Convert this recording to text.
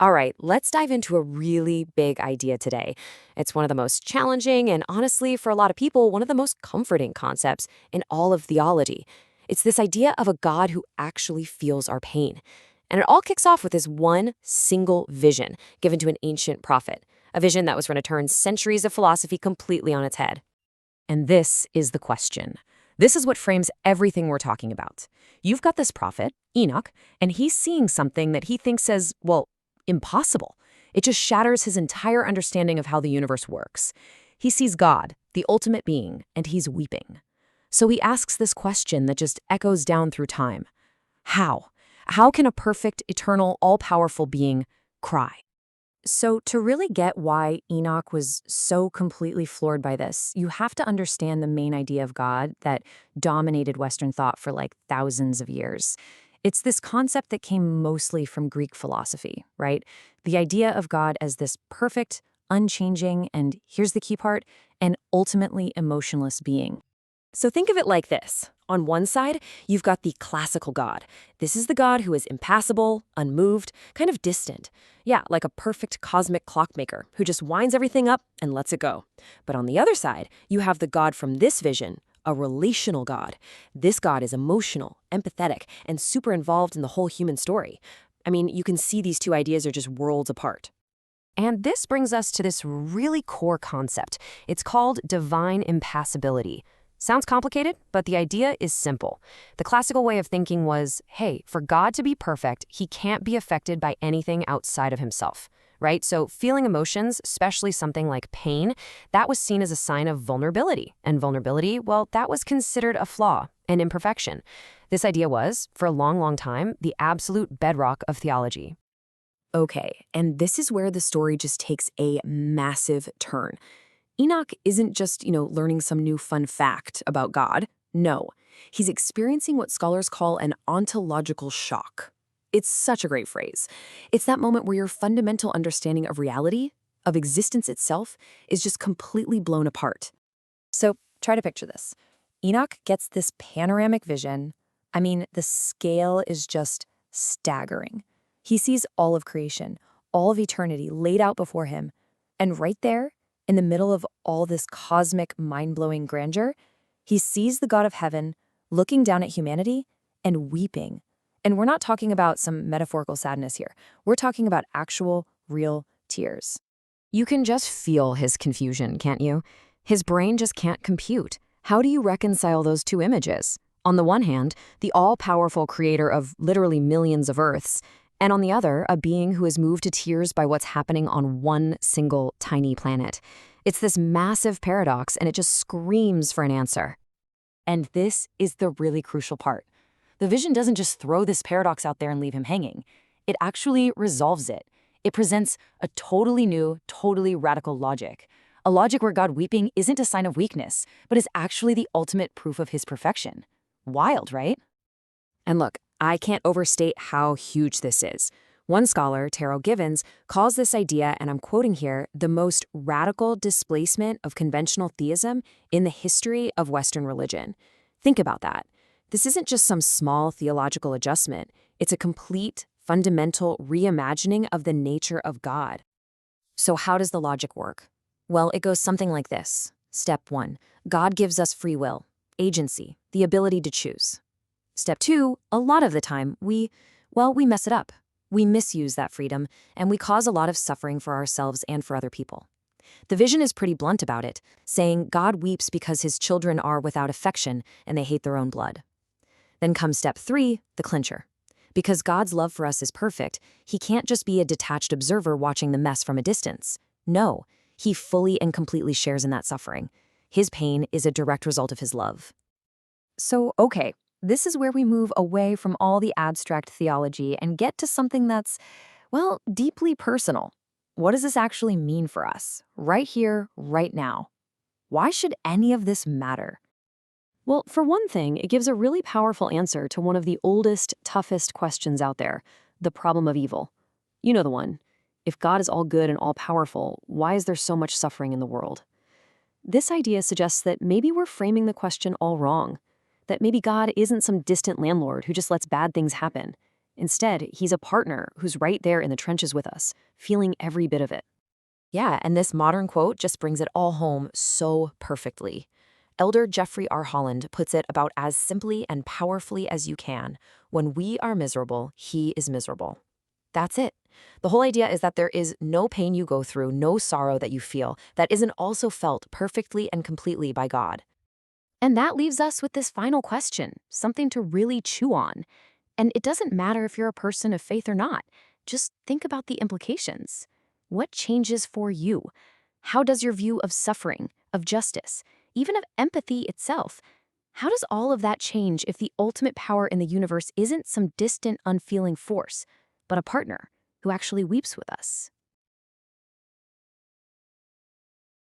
All right, let's dive into a really big idea today. It's one of the most challenging and honestly, for a lot of people, one of the most comforting concepts in all of theology. It's this idea of a God who actually feels our pain. And it all kicks off with this one single vision given to an ancient prophet, a vision that was going to turn centuries of philosophy completely on its head. And this is the question. This is what frames everything we're talking about. You've got this prophet, Enoch, and he's seeing something that he thinks is, well, impossible. It just shatters his entire understanding of how the universe works. He sees God, the ultimate being, and he's weeping. So he asks this question that just echoes down through time. How? How can a perfect, eternal, all-powerful being cry? So, to really get why Enoch was so completely floored by this, you have to understand the main idea of God that dominated Western thought for like thousands of years. It's this concept that came mostly from Greek philosophy, right? The idea of God as this perfect, unchanging, and here's the key part, an ultimately emotionless being. So think of it like this. On one side, you've got the classical God. This is the God who is impassible, unmoved, kind of distant. Yeah, like a perfect cosmic clockmaker who just winds everything up and lets it go. But on the other side, you have the God from this vision, a relational God. This God is emotional, empathetic, and super involved in the whole human story. I mean, you can see these two ideas are just worlds apart. And this brings us to this really core concept. It's called divine impassibility. Sounds complicated, but the idea is simple. The classical way of thinking was, hey, for God to be perfect, he can't be affected by anything outside of himself, right? So feeling emotions, especially something like pain, that was seen as a sign of vulnerability. And vulnerability, well, that was considered a flaw, an imperfection. This idea was, for a long, long time, the absolute bedrock of theology. Okay, and this is where the story just takes a massive turn. Enoch isn't just, learning some new fun fact about God. No, he's experiencing what scholars call an ontological shock. It's such a great phrase. It's that moment where your fundamental understanding of reality, of existence itself, is just completely blown apart. So try to picture this. Enoch gets this panoramic vision. I mean, the scale is just staggering. He sees all of creation, all of eternity laid out before him. And right there, in the middle of all this cosmic, mind-blowing grandeur, he sees the God of heaven looking down at humanity and weeping. And we're not talking about some metaphorical sadness here. We're talking about actual, real tears. You can just feel his confusion, can't you? His brain just can't compute. How do you reconcile those two images? On the one hand, the all-powerful creator of literally millions of Earths, and on the other, a being who is moved to tears by what's happening on one single tiny planet. It's this massive paradox, and it just screams for an answer. And this is the really crucial part. The vision doesn't just throw this paradox out there and leave him hanging. It actually resolves it. It presents a totally new, totally radical logic. A logic where God weeping isn't a sign of weakness, but is actually the ultimate proof of his perfection. Wild, right? And look, I can't overstate how huge this is. One scholar, Terrell Givens, calls this idea, and I'm quoting here, the most radical displacement of conventional theism in the history of Western religion. Think about that. This isn't just some small theological adjustment. It's a complete, fundamental reimagining of the nature of God. So how does the logic work? Well, it goes something like this. Step 1, God gives us free will, agency, the ability to choose. Step 2, a lot of the time, we mess it up. We misuse that freedom, and we cause a lot of suffering for ourselves and for other people. The vision is pretty blunt about it, saying God weeps because his children are without affection and they hate their own blood. Then comes step 3, the clincher. Because God's love for us is perfect, he can't just be a detached observer watching the mess from a distance. No, he fully and completely shares in that suffering. His pain is a direct result of his love. So, okay. This is where we move away from all the abstract theology and get to something that's, well, deeply personal. What does this actually mean for us, right here, right now? Why should any of this matter? Well, for one thing, it gives a really powerful answer to one of the oldest, toughest questions out there, the problem of evil. You know the one. If God is all good and all powerful, why is there so much suffering in the world? This idea suggests that maybe we're framing the question all wrong. That maybe God isn't some distant landlord who just lets bad things happen. Instead, he's a partner who's right there in the trenches with us, feeling every bit of it. Yeah, and this modern quote just brings it all home so perfectly. Elder Jeffrey R. Holland puts it about as simply and powerfully as you can. When we are miserable, he is miserable. That's it. The whole idea is that there is no pain you go through, no sorrow that you feel, that isn't also felt perfectly and completely by God. And that leaves us with this final question, something to really chew on. And it doesn't matter if you're a person of faith or not. Just think about the implications. What changes for you? How does your view of suffering, of justice, even of empathy itself, how does all of that change if the ultimate power in the universe isn't some distant, unfeeling force, but a partner who actually weeps with us?